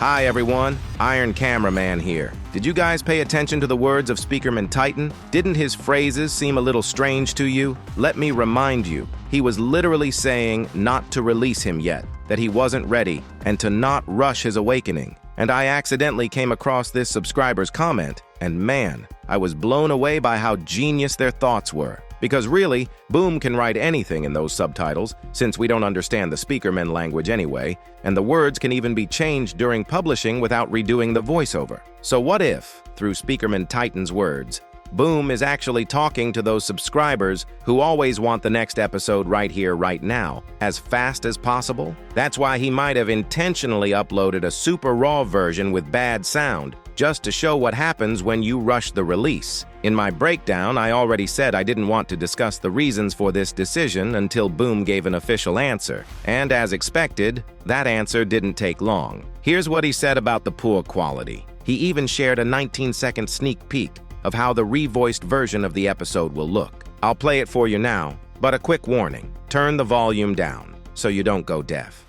Hi everyone, Iron Cameraman here. Did you guys pay attention to the words of Speakerman Titan? Didn't his phrases seem a little strange to you? Let me remind you, he was literally saying not to release him yet, that he wasn't ready, and to not rush his awakening. And I accidentally came across this subscriber's comment, and man, I was blown away by how genius their thoughts were. Because really, Boom can write anything in those subtitles, since we don't understand the Speakerman language anyway, and the words can even be changed during publishing without redoing the voiceover. So what if, through Speakerman Titan's words, Boom is actually talking to those subscribers who always want the next episode right here, right now, as fast as possible? That's why he might have intentionally uploaded a super raw version with bad sound, just to show what happens when you rush the release. In my breakdown, I already said I didn't want to discuss the reasons for this decision until Boom gave an official answer. And as expected, that answer didn't take long. Here's what he said about the poor quality. He even shared a 19-second sneak peek of how the revoiced version of the episode will look. I'll play it for you now, but a quick warning. Turn the volume down so you don't go deaf.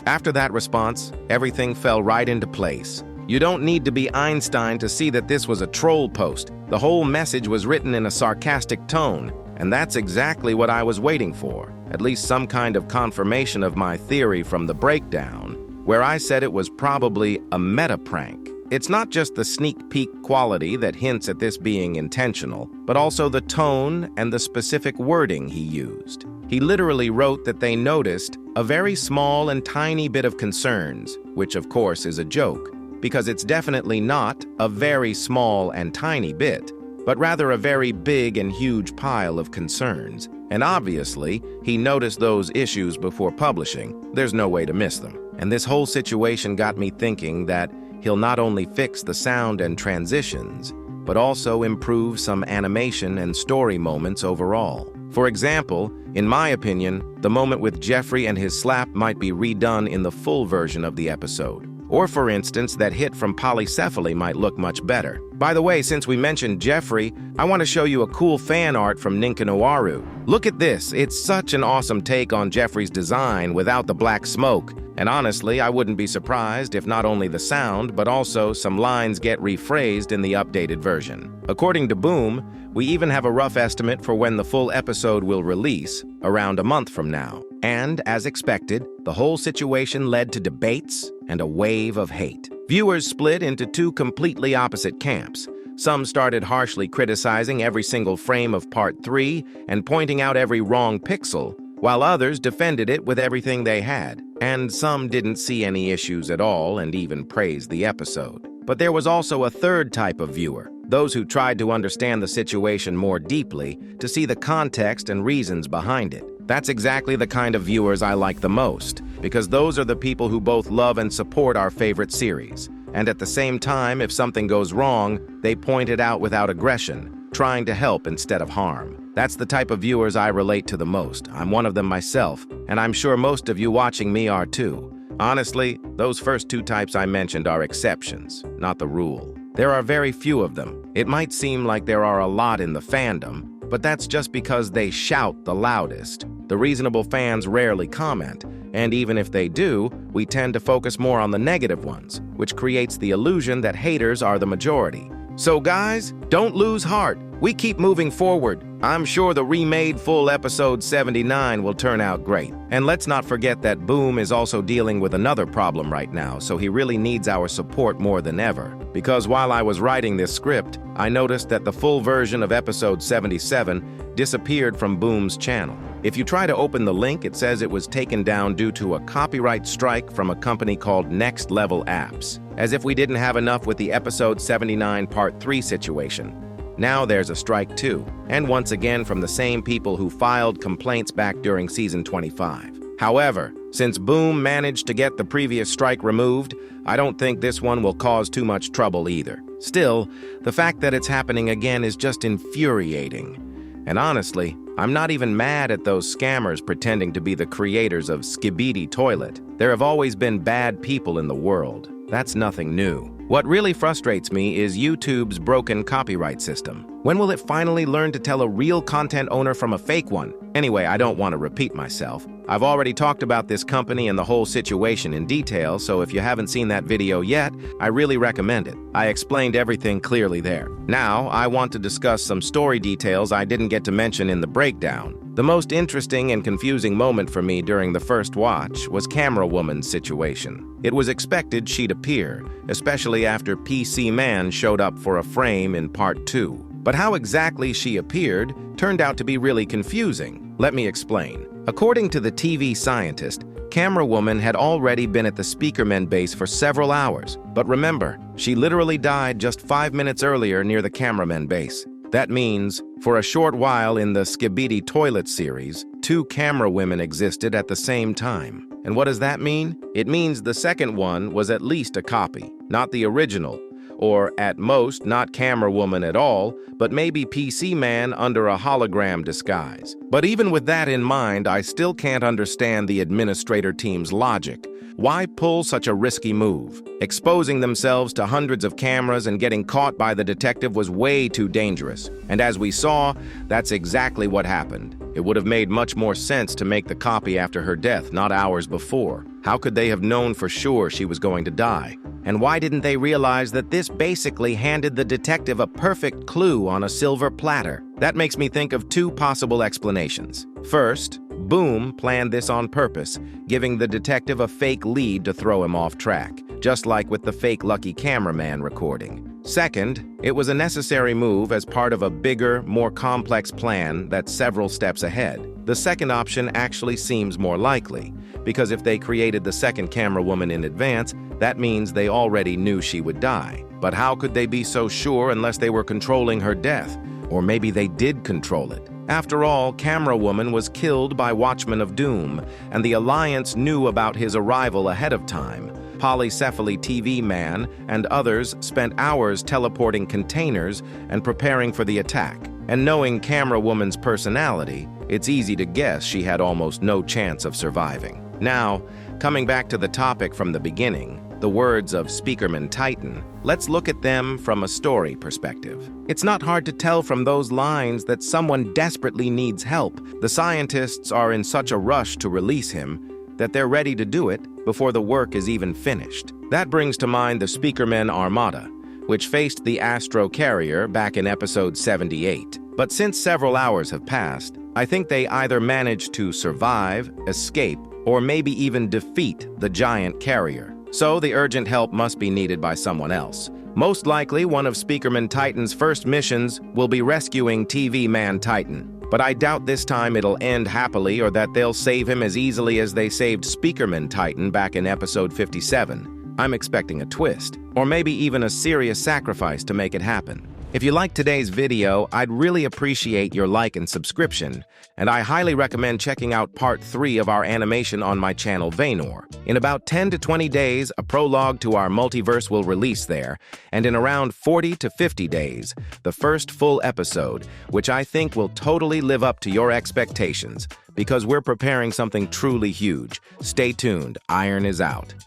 After that response, everything fell right into place. You don't need to be Einstein to see that this was a troll post. The whole message was written in a sarcastic tone, and that's exactly what I was waiting for. At least some kind of confirmation of my theory from the breakdown, where I said it was probably a meta prank. It's not just the sneak peek quality that hints at this being intentional, but also the tone and the specific wording he used. He literally wrote that they noticed a very small and tiny bit of concerns, which of course is a joke, because it's definitely not a very small and tiny bit, but rather a very big and huge pile of concerns. And obviously, he noticed those issues before publishing. There's no way to miss them. And this whole situation got me thinking that he'll not only fix the sound and transitions, but also improve some animation and story moments overall. For example, in my opinion, the moment with Jeffrey and his slap might be redone in the full version of the episode. Or for instance, that hit from polycephaly might look much better. By the way, since we mentioned Jeffrey, I want to show you a cool fan art from Ninkanoaru. Look at this, it's such an awesome take on Jeffrey's design without the black smoke. And honestly, I wouldn't be surprised if not only the sound, but also some lines get rephrased in the updated version. According to Boom, we even have a rough estimate for when the full episode will release, around a month from now. And, as expected, the whole situation led to debates and a wave of hate. Viewers split into two completely opposite camps. Some started harshly criticizing every single frame of Part 3 and pointing out every wrong pixel, while others defended it with everything they had. And some didn't see any issues at all and even praised the episode. But there was also a third type of viewer, those who tried to understand the situation more deeply, to see the context and reasons behind it. That's exactly the kind of viewers I like the most, because those are the people who both love and support our favorite series. And at the same time, if something goes wrong, they point it out without aggression, trying to help instead of harm. That's the type of viewers I relate to the most. I'm one of them myself, and I'm sure most of you watching me are too. Honestly, those first two types I mentioned are exceptions, not the rule. There are very few of them. It might seem like there are a lot in the fandom, but that's just because they shout the loudest. The reasonable fans rarely comment, and even if they do, we tend to focus more on the negative ones, which creates the illusion that haters are the majority. So guys, don't lose heart. We keep moving forward. I'm sure the remade full episode 79 will turn out great. And let's not forget that Boom is also dealing with another problem right now, so he really needs our support more than ever. Because while I was writing this script, I noticed that the full version of episode 77 disappeared from Boom's channel. If you try to open the link, it says it was taken down due to a copyright strike from a company called Next Level Apps. As if we didn't have enough with the episode 79 Part 3 situation. Now there's a strike too, and once again from the same people who filed complaints back during season 25. However, since Boom managed to get the previous strike removed, I don't think this one will cause too much trouble either. Still, the fact that it's happening again is just infuriating. And honestly, I'm not even mad at those scammers pretending to be the creators of Skibidi Toilet. There have always been bad people in the world. That's nothing new. What really frustrates me is YouTube's broken copyright system. When will it finally learn to tell a real content owner from a fake one? Anyway, I don't want to repeat myself. I've already talked about this company and the whole situation in detail, so if you haven't seen that video yet, I really recommend it. I explained everything clearly there. Now, I want to discuss some story details I didn't get to mention in the breakdown. The most interesting and confusing moment for me during the first watch was Camerawoman's situation. It was expected she'd appear, especially after PC Man showed up for a frame in part 2. But how exactly she appeared turned out to be really confusing. Let me explain. According to the TV scientist, Camerawoman had already been at the Speakerman base for several hours. But remember, she literally died just 5 minutes earlier near the Cameraman base. That means, for a short while in the Skibidi Toilet series, 2 camera women existed at the same time. And what does that mean? It means the second one was at least a copy, not the original, or at most not Camera Woman at all, but maybe PC Man under a hologram disguise. But even with that in mind, I still can't understand the administrator team's logic. Why pull such a risky move? Exposing themselves to hundreds of cameras and getting caught by the detective was way too dangerous. And as we saw, that's exactly what happened. It would have made much more sense to make the copy after her death, not hours before. How could they have known for sure she was going to die? And why didn't they realize that this basically handed the detective a perfect clue on a silver platter? That makes me think of 2 possible explanations. First, Boom planned this on purpose, giving the detective a fake lead to throw him off track, just like with the fake Lucky Cameraman recording. Second, it was a necessary move as part of a bigger, more complex plan that's several steps ahead. The second option actually seems more likely, because if they created the second camera woman in advance, that means they already knew she would die. But how could they be so sure unless they were controlling her death? Or maybe they did control it. After all, Camera Woman was killed by Watchman of Doom, and the Alliance knew about his arrival ahead of time. Polycephaly TV Man and others spent hours teleporting containers and preparing for the attack. And knowing Camera Woman's personality, it's easy to guess she had almost no chance of surviving. Now, coming back to the topic from the beginning, the words of Speakerman Titan, let's look at them from a story perspective. It's not hard to tell from those lines that someone desperately needs help. The scientists are in such a rush to release him that they're ready to do it before the work is even finished. That brings to mind the Speakerman Armada, which faced the Astro Carrier back in episode 78. But since several hours have passed, I think they either managed to survive, escape, or maybe even defeat the giant carrier. So the urgent help must be needed by someone else. Most likely, one of Speakerman Titan's first missions will be rescuing TV Man Titan. But I doubt this time it'll end happily or that they'll save him as easily as they saved Speakerman Titan back in episode 57. I'm expecting a twist, or maybe even a serious sacrifice to make it happen. If you liked today's video, I'd really appreciate your like and subscription, and I highly recommend checking out part 3 of our animation on my channel Vaynor. In about 10 to 20 days, a prologue to our multiverse will release there, and in around 40 to 50 days, the first full episode, which I think will totally live up to your expectations, because we're preparing something truly huge. Stay tuned, Iron is out.